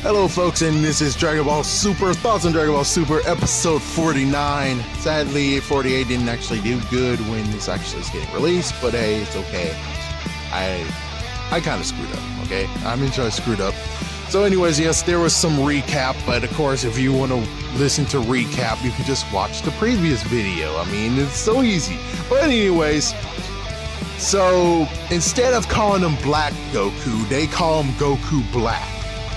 Hello folks, and this is Dragon Ball Super, Thoughts on Dragon Ball Super, episode 49. Sadly, 48 didn't actually do good when this actually is getting released, but hey, it's okay. I kind of screwed up, okay? I mean, I screwed up. So anyways, yes, there was some recap, but of course, if you want to listen to recap, you can just watch the previous video. I mean, it's so easy. But anyways, so instead of calling him Black Goku, they call him Goku Black.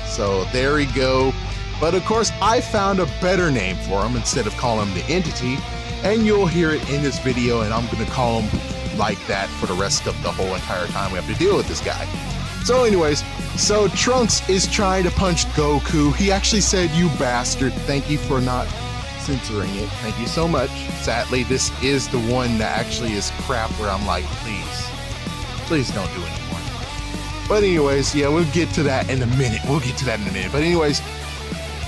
So there we go. But of course, I found a better name for him instead of calling him the Entity, and you'll hear it in this video, and I'm going to call him like that for the rest of the whole entire time we have to deal with this guy. So anyways, so Trunks is trying to punch Goku. He actually said, "You bastard, thank you for not censoring it. Thank you so much." Sadly, this is the one that actually is crap where I'm like, please don't do anymore. But anyways, yeah, we'll get to that in a minute. But anyways,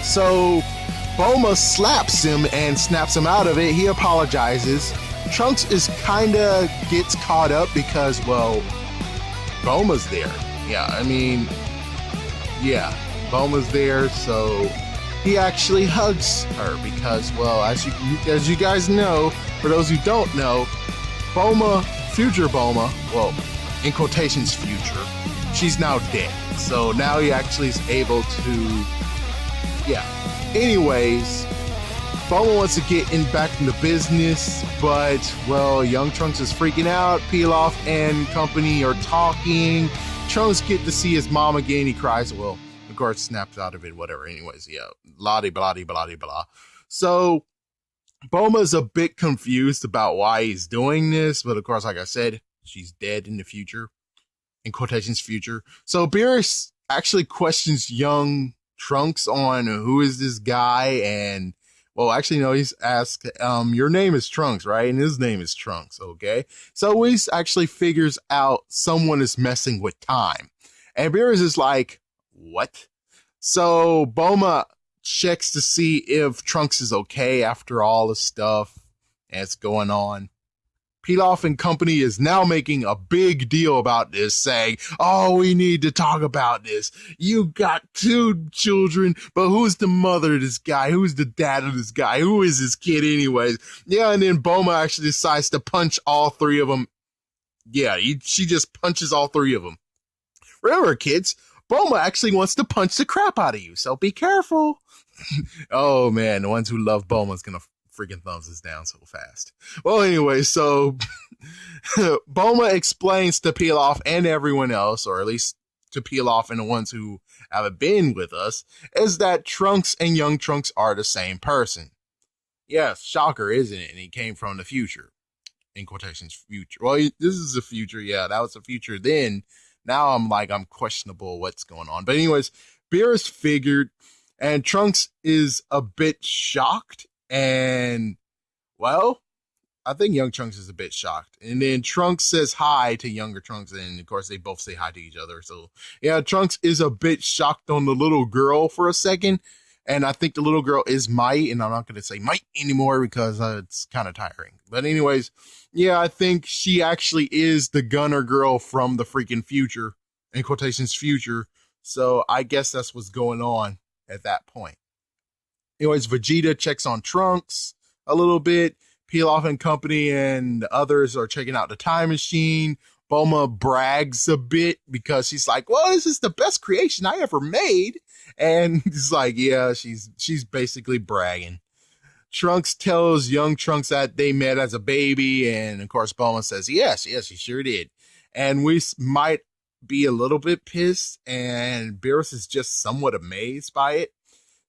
so Bulma slaps him and snaps him out of it. He apologizes. Trunks is kinda gets caught up because, well, Bulma's there. Bulma's there, so he actually hugs her because, well, as you guys know, for those who don't know, Bulma, future Bulma, well, in quotations, future, she's now dead. So now he actually is able to, Anyways, Bulma wants to get back into business, but, well, young Trunks is freaking out. Pilaf and company are talking. Trunks get to see his mom again. He cries. Well, of course, snaps out of it, whatever. Anyways, blah. So Bulma's a bit confused about why he's doing this, but of course, like I said, she's dead in the future. In quotations, future. So Beerus actually questions young Trunks on who is this guy, and, well, actually, no, he's asked, your name is Trunks, right? And his name is Trunks, okay? So he actually figures out someone is messing with time. And Beerus is like, what? So Bulma checks to see if Trunks is okay after all the stuff that's going on. Pilaf and company is now making a big deal about this, saying, "Oh, we need to talk about this. You got 2 children, but who's the mother of this guy? Who's the dad of this guy? Who is this kid anyways?" Yeah, and then Bulma actually decides to punch all 3 of them. Yeah, she just punches all 3 of them. Remember, kids, Bulma actually wants to punch the crap out of you, so be careful. Oh, man, the ones who love Bulma's gonna freaking thumbs us down so fast. Well, anyway, so Bulma explains to Pilaf and everyone else, or at least to Pilaf and the ones who haven't been with us, is that Trunks and young Trunks are the same person. Yes, shocker, isn't it? And he came from the future. In quotations, future. Well, this is the future. Yeah, that was the future then. Now I'm questionable what's going on. But anyways, Beerus figured, and Trunks is a bit shocked. And, well, I think young Trunks is a bit shocked. And then Trunks says hi to younger Trunks, and of course they both say hi to each other. So, yeah, Trunks is a bit shocked on the little girl for a second. And I think the little girl is Might, and I'm not going to say Might anymore because it's kind of tiring. But anyways, yeah, I think she actually is the gunner girl from the freaking future, in quotations, future. So I guess that's what's going on at that point. Anyways, Vegeta checks on Trunks a little bit. Pilaf and company and the others are checking out the time machine. Bulma brags a bit because she's like, "Well, this is the best creation I ever made." And he's like, yeah, she's basically bragging. Trunks tells young Trunks that they met as a baby. And of course, Bulma says, yes, he sure did. And we might be a little bit pissed. And Beerus is just somewhat amazed by it.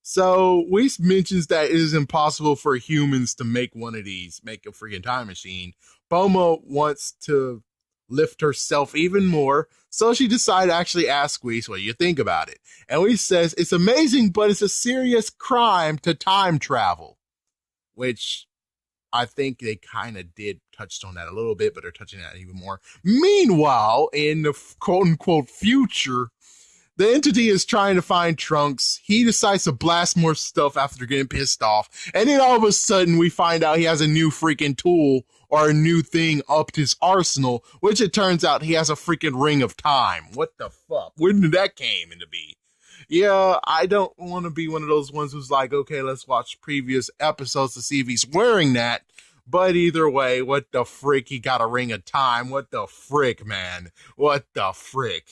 So, Whis mentions that it is impossible for humans to make one of these, make a freaking time machine. Bulma wants to lift herself even more, so she decided to actually ask Whis, what do you think about it? And Whis says, it's amazing, but it's a serious crime to time travel. Which, I think they kind of did touched on that a little bit, but they're touching that even more. Meanwhile, in the quote-unquote future, the Entity is trying to find Trunks. He decides to blast more stuff after getting pissed off. And then all of a sudden, we find out he has a new freaking tool or a new thing up his arsenal, which it turns out he has a freaking ring of time. What the fuck? When did that came into be? Yeah, I don't want to be one of those ones who's like, okay, let's watch previous episodes to see if he's wearing that. But either way, what the frick? He got a ring of time. What the frick, man? What the frick?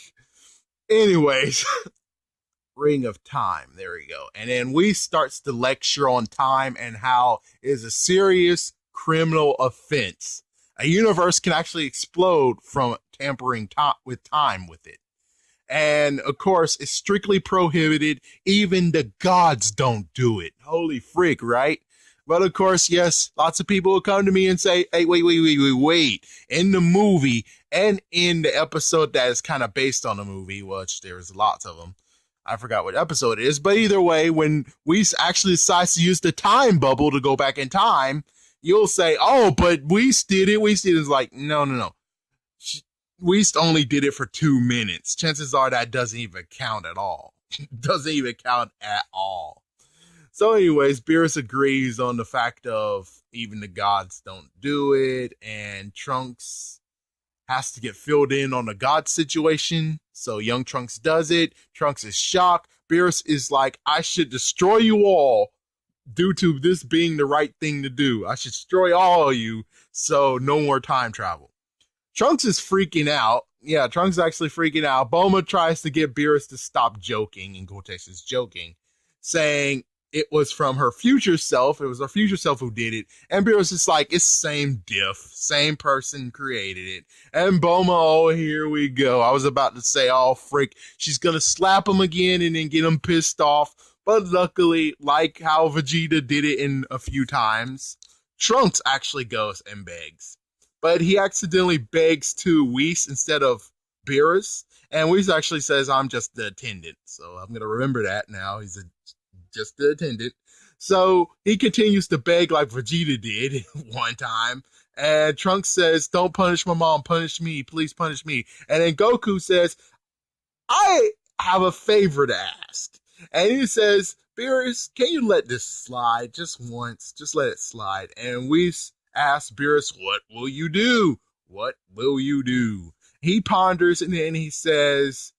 Anyways, ring of time. There we go. And then we starts the lecture on time and how it is a serious criminal offense. A universe can actually explode from tampering with time with it. And of course, it's strictly prohibited. Even the gods don't do it. Holy frick, right? But of course, yes, lots of people will come to me and say, hey, wait. In the movie and in the episode that is kind of based on the movie, which there's lots of them, I forgot what episode it is, but either way, when we actually decide to use the time bubble to go back in time, you'll say, oh, but Weiss did it. Weiss did it. It's like, no. Weiss only did it for 2 minutes. Chances are that doesn't even count at all. Doesn't even count at all. So anyways, Beerus agrees on the fact of even the gods don't do it, and Trunks has to get filled in on the god situation. So young Trunks does it. Trunks is shocked. Beerus is like, I should destroy you all due to this being the right thing to do. I should destroy all of you, so no more time travel. Trunks is freaking out. Yeah, Trunks is actually freaking out. Bulma tries to get Beerus to stop joking, in quotations, joking, saying it was from her future self. It was her future self who did it. And Beerus is like, it's same diff. Same person created it. And Bulma, oh, here we go. I was about to say, oh, freak, she's going to slap him again and then get him pissed off. But luckily, like how Vegeta did it in a few times, Trunks actually goes and begs. But he accidentally begs to Whis instead of Beerus. And Whis actually says, I'm just the attendant. So I'm going to remember that now. He's just the attendant. So he continues to beg like Vegeta did one time. And Trunks says, don't punish my mom. Punish me. Please punish me. And then Goku says, I have a favor to ask. And he says, Beerus, can you let this slide just once? Just let it slide. And Whis asks Beerus, what will you do? What will you do? He ponders and then he says,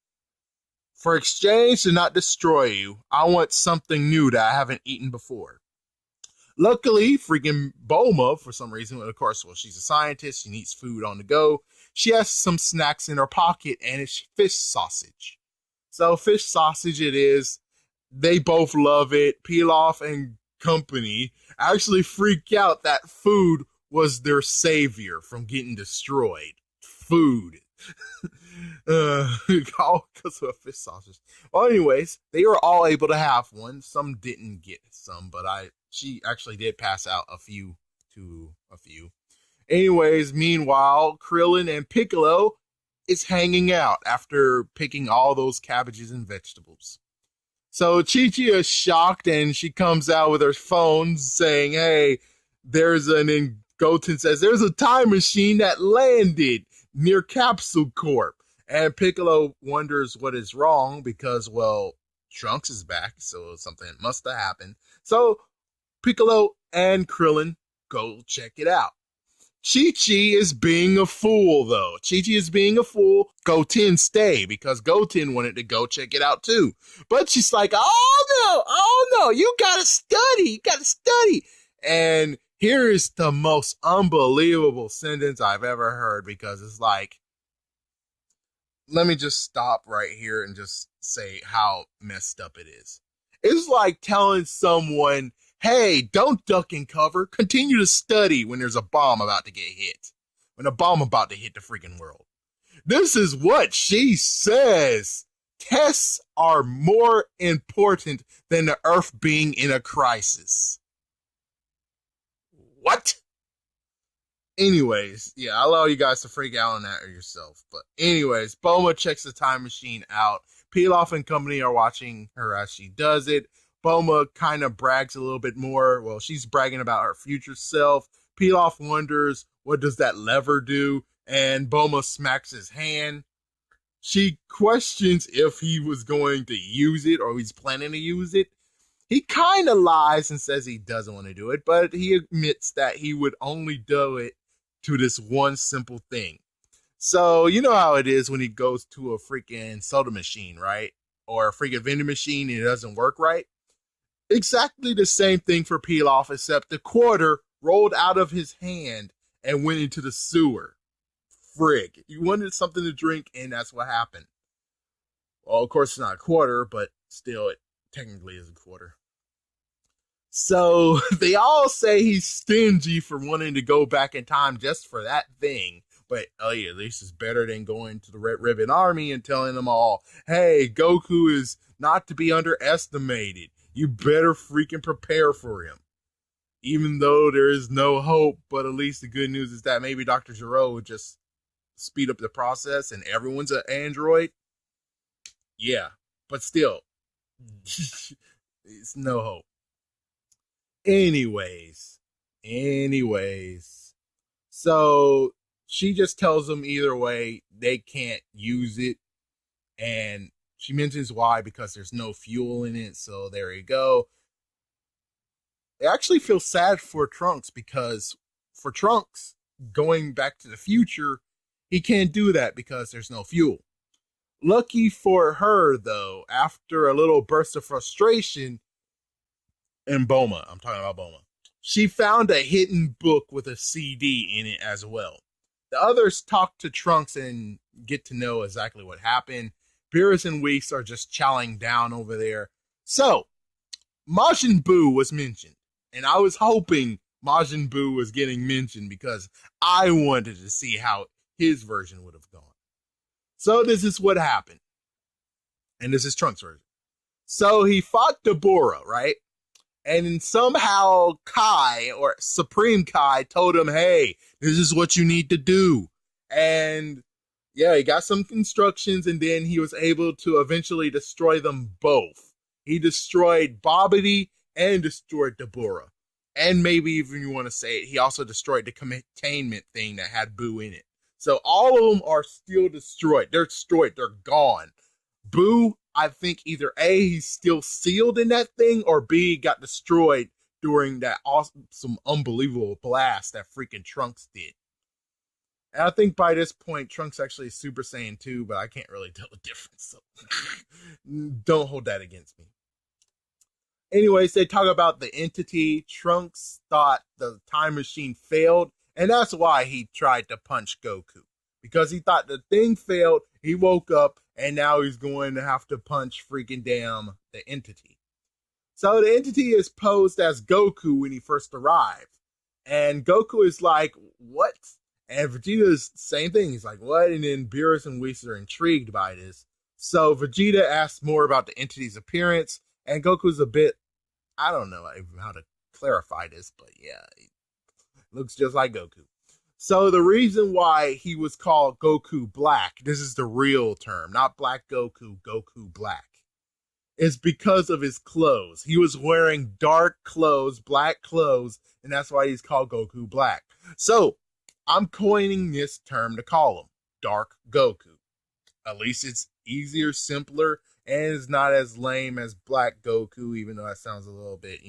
for exchange to not destroy you, I want something new that I haven't eaten before. Luckily, freaking Bulma, for some reason, of course, well, she's a scientist, she needs food on the go. She has some snacks in her pocket and it's fish sausage. So fish sausage it is. They both love it. Pilaf and company actually freak out that food was their savior from getting destroyed. Food. All because of a fish sausage. Well, anyways, they were all able to have one. Some didn't get some, but she actually did pass out a few to a few. Anyways, meanwhile, Krillin and Piccolo is hanging out after picking all those cabbages and vegetables. So Chi-Chi is shocked and she comes out with her phone saying, hey, Goten says, there's a time machine that landed near Capsule Corp. And Piccolo wonders what is wrong because, well, Trunks is back, so something must have happened. So Piccolo and Krillin go check it out. Chi-Chi is being a fool, though. Chi-Chi is being a fool. Goten stay, because Goten wanted to go check it out, too. But she's like, oh, no, you gotta study. And here is the most unbelievable sentence I've ever heard, because it's like, let me just stop right here and just say how messed up it is. It's like telling someone, hey, don't duck and cover. Continue to study when there's a bomb about to get hit. When a bomb about to hit the freaking world. This is what she says. Tests are more important than the Earth being in a crisis. What? Anyways, yeah, I'll allow you guys to freak out on that yourself. But anyways, Bulma checks the time machine out. Pilaf and company are watching her as she does it. Bulma kind of brags a little bit more. Well, she's bragging about her future self. Pilaf wonders, what does that lever do? And Bulma smacks his hand. She questions if he was going to use it or he's planning to use it. He kind of lies and says he doesn't want to do it, but he admits that he would only do it to this one simple thing. So, you know how it is when he goes to a freaking soda machine, right? or a freaking vending machine and it doesn't work right. Exactly the same thing for Pilaf, except the quarter rolled out of his hand and went into the sewer. Frig. You wanted something to drink, and that's what happened. Well, of course, it's not a quarter, but still, it technically is a quarter. So they all say he's stingy for wanting to go back in time just for that thing. But oh yeah, at least it's better than going to the Red Ribbon Army and telling them all, hey, Goku is not to be underestimated. You better freaking prepare for him. Even though there is no hope, but at least the good news is that maybe Dr. Gero would just speed up the process and everyone's an android. Yeah, but still, it's no hope. Anyways, so she just tells them either way they can't use it, and she mentions why, because there's no fuel in it. So there you go. I actually feel sad for Trunks, because for Trunks going back to the future, he can't do that because there's no fuel. Lucky for her, though, after a little burst of frustration, and Bulma, I'm talking about Bulma, she found a hidden book with a CD in it as well. The others talk to Trunks and get to know exactly what happened. Beerus and Whis are just chowing down over there. So, Majin Buu was mentioned, and I was hoping Majin Buu was getting mentioned because I wanted to see how his version would have gone. So this is what happened, and this is Trunks' version. So he fought Deborah, right? And then somehow Kai, or Supreme Kai, told him, hey, this is what you need to do. And yeah, he got some instructions, and then he was able to eventually destroy them both. He destroyed Babidi and destroyed Deborah. And maybe even you want to say it, he also destroyed the containment thing that had Buu in it. So all of them are still destroyed. They're destroyed. They're gone. Buu, I think either A, he's still sealed in that thing, or B, got destroyed during that awesome, unbelievable blast that freaking Trunks did. And I think by this point, Trunks actually is Super Saiyan 2, but I can't really tell the difference. So don't hold that against me. Anyways, they talk about the entity. Trunks thought the time machine failed, and that's why he tried to punch Goku. Because he thought the thing failed, he woke up, and now he's going to have to punch freaking damn the entity. So the entity is posed as Goku when he first arrived. And Goku is like, what? And Vegeta's same thing. He's like, what? And then Beerus and Whis are intrigued by this. So Vegeta asks more about the entity's appearance, and Goku's a bit, I don't know how to clarify this, but yeah, he looks just like Goku. So the reason why he was called Goku Black, this is the real term, not Black Goku, Goku Black, is because of his clothes. He was wearing dark clothes, black clothes, and that's why he's called Goku Black. So I'm coining this term to call him Dark Goku. At least it's easier, simpler, and it's not as lame as Black Goku, even though that sounds a little bit,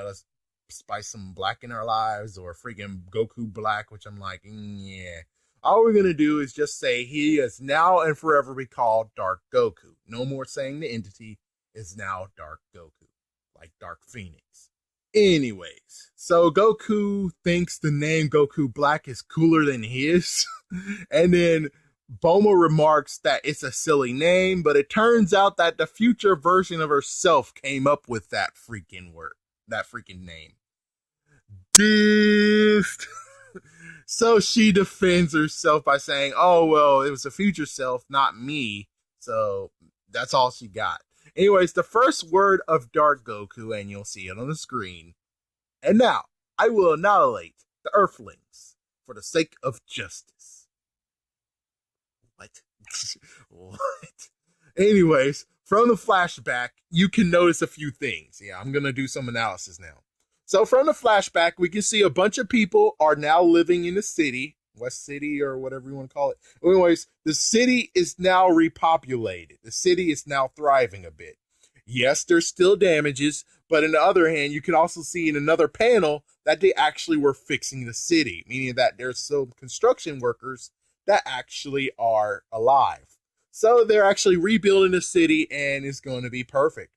let's spice some black in our lives, or freaking Goku Black, which I'm like, yeah. All we're going to do is just say he is now and forever be called Dark Goku. No more saying the entity is now Dark Goku, like Dark Phoenix. Anyways, so Goku thinks the name Goku Black is cooler than his. And then Bulma remarks that it's a silly name, but it turns out that the future version of herself came up with that freaking word, that freaking name. So she defends herself by saying, oh, well, it was a future self, not me. So that's all she got. Anyways, the first word of Dark Goku, and you'll see it on the screen. And now, I will annihilate the Earthlings for the sake of justice. What? What? Anyways, from the flashback, you can notice a few things. Yeah, I'm going to do some analysis now. So from the flashback, we can see a bunch of people are now living in the city, West City or whatever you want to call it. Anyways, the city is now repopulated. The city is now thriving a bit. Yes, there's still damages, but on the other hand, you can also see in another panel that they actually were fixing the city, meaning that there's some construction workers that actually are alive. So they're actually rebuilding the city and it's going to be perfect.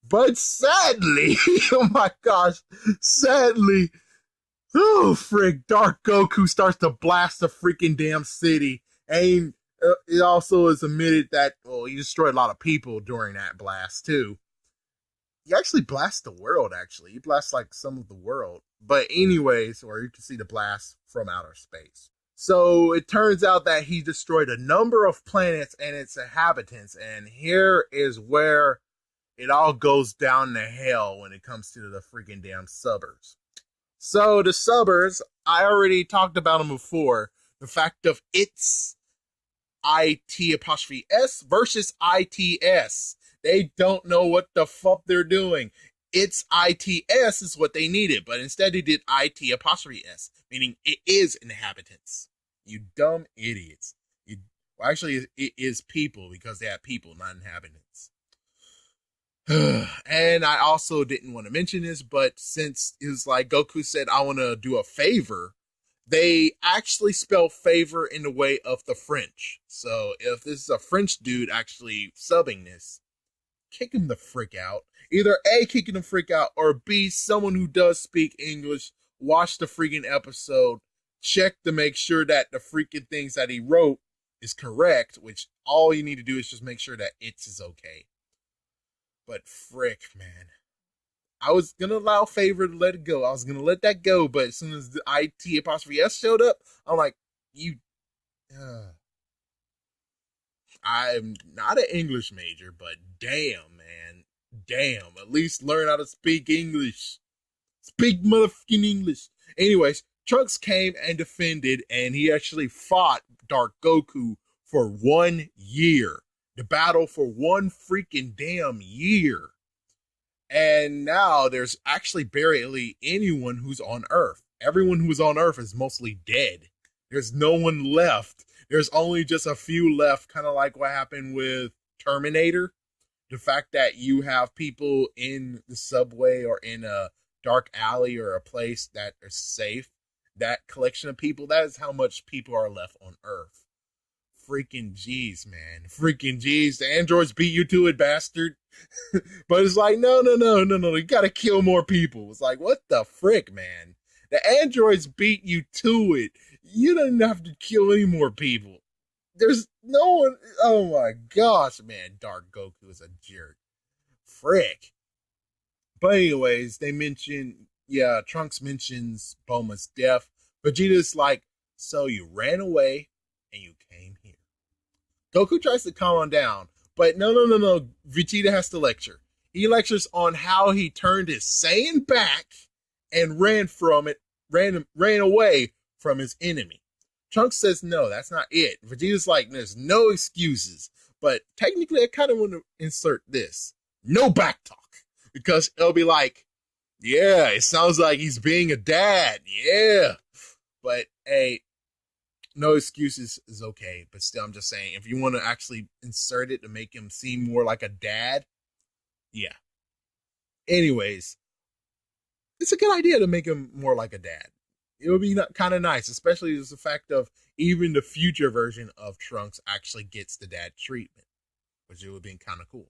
But sadly, oh my gosh, sadly, oh frick, Dark Goku starts to blast the freaking damn city. And it also is admitted that, well, he destroyed a lot of people during that blast too. He actually blasts the world, actually. He blasts like some of the world. But anyways, or you can see the blast from outer space. So it turns out that he destroyed a number of planets and its inhabitants. And here is where it all goes down to hell when it comes to the freaking damn suburbs. So the suburbs, I already talked about them before. The fact of it's IT apostrophe S versus ITS. They don't know what the fuck they're doing. It's ITS is what they needed, but instead they did IT apostrophe S, meaning it is inhabitants. You dumb idiots. Well, actually, it is people because they have people, not inhabitants. And I also didn't want to mention this, but since it was like Goku said, I want to do a favor, they actually spell favor in the way of the French. So if this is a French dude actually subbing this, kick him the frick out. Either A, kicking the frick out, or B, someone who does speak English, watch the freaking episode, check to make sure that the freaking things that he wrote is correct, which all you need to do is just make sure that it's is okay. But frick, man. I was going to allow favor to let it go. I was going to let that go, but as soon as the IT apostrophe S showed up, I'm like, I'm not an English major, but damn, man. Damn. At least learn how to speak English. Speak motherfucking English. Anyways, Trunks came and defended, and he actually fought Dark Goku for 1 year. The battle for 1 freaking damn year. And now there's actually barely anyone who's on Earth. Everyone who's on Earth is mostly dead. There's no one left. There's only just a few left, kind of like what happened with Terminator. The fact that you have people in the subway or in a dark alley or a place that are safe, that collection of people, that is how much people are left on Earth. Freaking G's, man. Freaking G's. The androids beat you to it, bastard. But it's like, no. You gotta kill more people. It's like, what the frick, man? The androids beat you to it. You don't have to kill any more people. There's no one. Oh my gosh, man. Dark Goku is a jerk. Frick. But anyways, they mention, Trunks mentions Bulma's death. Vegeta's like, so you ran away and you came here. Goku tries to calm him down, but no. Vegeta has to lecture. He lectures on how he turned his Saiyan back and ran away from his enemy. Trunks says, no, that's not it. Vegeta's like, there's no excuses. But technically, I kind of want to insert this. No backtalk. Because it'll be like, yeah, it sounds like he's being a dad. Yeah. But, hey, no excuses is okay. But still, I'm just saying, if you want to actually insert it to make him seem more like a dad, yeah. Anyways, it's a good idea to make him more like a dad. It would be kind of nice, especially as the fact of even the future version of Trunks actually gets the dad treatment, which it would be kind of cool.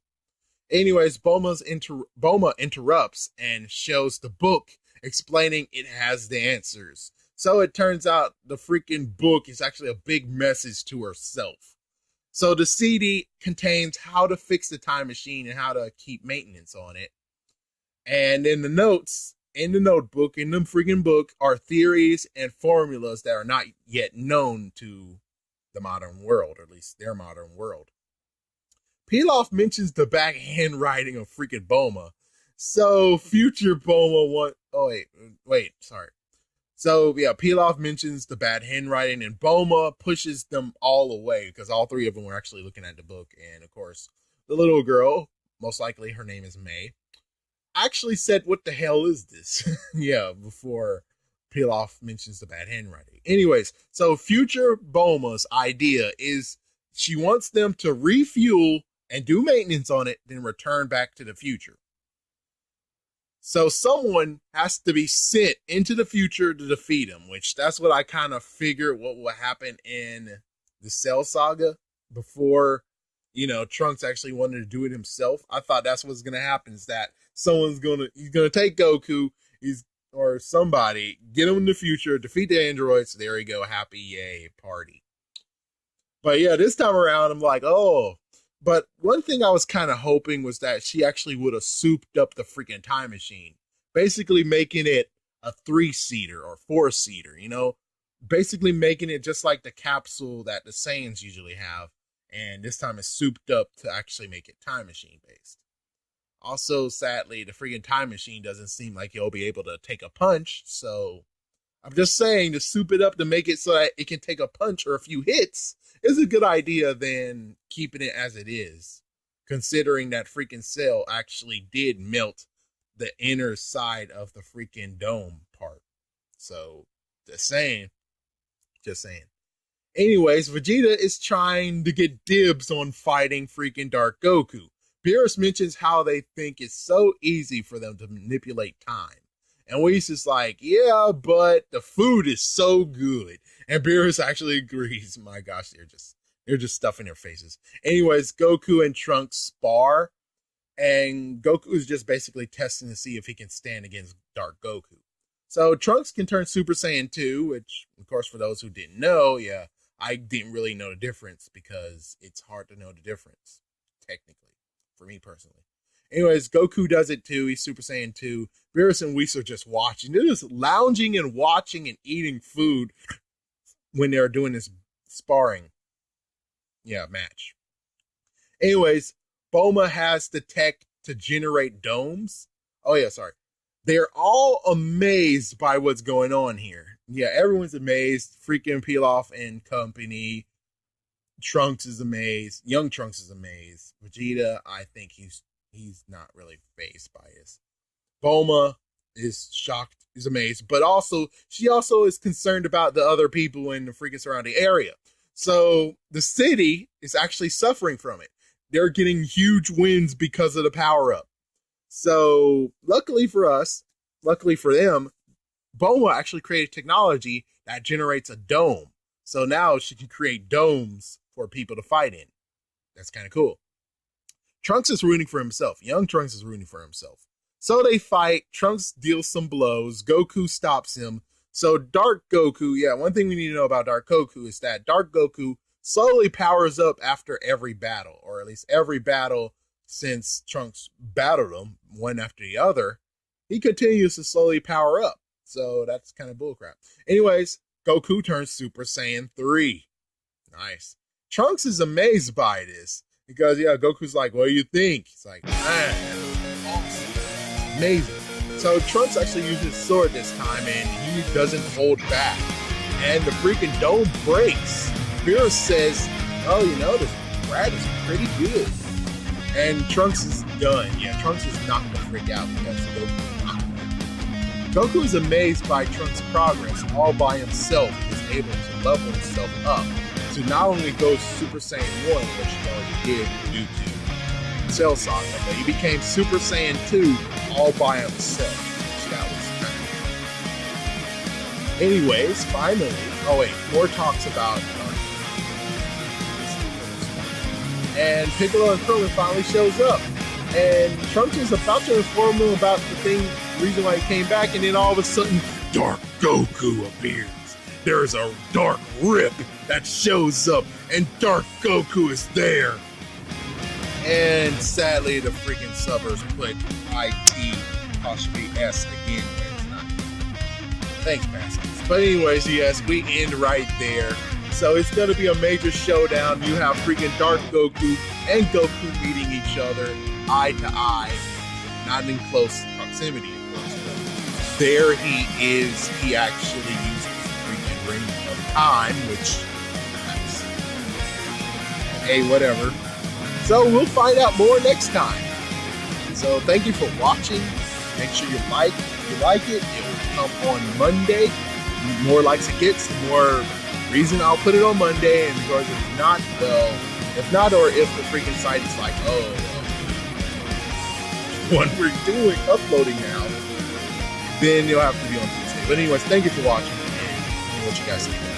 Anyways, Bulma interrupts and shows the book explaining it has the answers. So it turns out the freaking book is actually a big message to herself. So the CD contains how to fix the time machine and how to keep maintenance on it. And in the notes, in the notebook, in the freaking book, are theories and formulas that are not yet known to the modern world, or at least their modern world. Pilaf mentions the back handwriting of freaking Bulma. So future Bulma sorry. So yeah, Pilaf mentions the bad handwriting and Bulma pushes them all away because all three of them were actually looking at the book. And of course, the little girl, most likely her name is May, actually said, what the hell is this? Yeah, before Pilaf mentions the bad handwriting. Anyways, so future Bulma's idea is she wants them to refuel and do maintenance on it, then return back to the future. So someone has to be sent into the future to defeat him, which that's what I kind of figured what will happen in the Cell Saga. before, Trunks actually wanted to do it himself. I thought that's what's gonna happen, is that he's gonna take Goku, or somebody, get him in the future, defeat the androids. There you go, happy, yay, party. But yeah, this time around, I'm like, oh. But one thing I was kind of hoping was that she actually would have souped up the freaking time machine, basically making it a 3-seater or 4-seater, basically making it just like the capsule that the Saiyans usually have. And this time it's souped up to actually make it time machine based. Also, sadly, the freaking time machine doesn't seem like he'll be able to take a punch. So I'm just saying, to soup it up to make it so that it can take a punch or a few hits is a good idea than keeping it as it is, considering that freaking Cell actually did melt the inner side of the freaking dome part. So, just saying. Anyways, Vegeta is trying to get dibs on fighting freaking Dark Goku. Beerus mentions how they think it's so easy for them to manipulate time. And Whis is like, yeah, but the food is so good. And Beerus actually agrees. My gosh, they're just stuffing their faces. Anyways, Goku and Trunks spar. And Goku is just basically testing to see if he can stand against Dark Goku. So Trunks can turn Super Saiyan 2, which, of course, for those who didn't know, yeah, I didn't really know the difference because it's hard to know the difference, technically, for me personally. Anyways, Goku does it too. He's Super Saiyan 2. Beerus and Whis are just watching. They're just lounging and watching and eating food when they're doing this sparring, match. Anyways, Bulma has the tech to generate domes. Oh, yeah, sorry. They're all amazed by what's going on here. Yeah, everyone's amazed. Freaking Pilaf and company. Trunks is amazed. Young Trunks is amazed. Vegeta, I think he's not really fazed by this. Bulma is shocked, is amazed, but she also is concerned about the other people in the freaking surrounding area. So the city is actually suffering from it. They're getting huge wins because of the power-up. So luckily for them, Bulma actually created technology that generates a dome. So now she can create domes for people to fight in. That's kind of cool. Trunks is rooting for himself. Young Trunks is rooting for himself. So they fight. Trunks deals some blows. Goku stops him. So Dark Goku, one thing we need to know about Dark Goku is that Dark Goku slowly powers up after every battle, or at least every battle since Trunks battled him one after the other. He continues to slowly power up. So that's kind of bullcrap. Anyways, Goku turns Super Saiyan 3. Nice. Trunks is amazed by this because, Goku's like, what do you think? He's like, man, awesome. Amazing. So Trunks actually uses his sword this time and he doesn't hold back. And the freaking dome breaks. Beerus says, this rat is pretty good. And Trunks is done. Yeah, Trunks is not gonna freak out because Goku knocked him. Goku is amazed by Trunks' progress. All by himself, he was able to level himself up to not only go Super Saiyan 1, which he already did due to Cell Saga, but he became Super Saiyan 2 all by himself. So that was kind of... Anyways, finally, more talks about and Piccolo and Krillin finally shows up. And Trunks is about to inform him about the reason why he came back, and then all of a sudden, Dark Goku appears. There's a dark rip that shows up, and Dark Goku is there. And sadly, the freaking subbers put IT_S again. It's not. Thanks, bastards. But anyways, yes, we end right there. So it's going to be a major showdown. You have freaking Dark Goku and Goku meeting each other eye to eye, not in close proximity, of course. But there he is. He actually uses the freaking ring of time, which, hey, whatever. So we'll find out more next time. So thank you for watching. Make sure you like. If you like it, it will come on Monday. The more likes it gets, the more reason I'll put it on Monday. And of course, or if the freaking site is like, when we're uploading now, then you'll have to be on Tuesday. But anyways, thank you for watching, and what you guys think.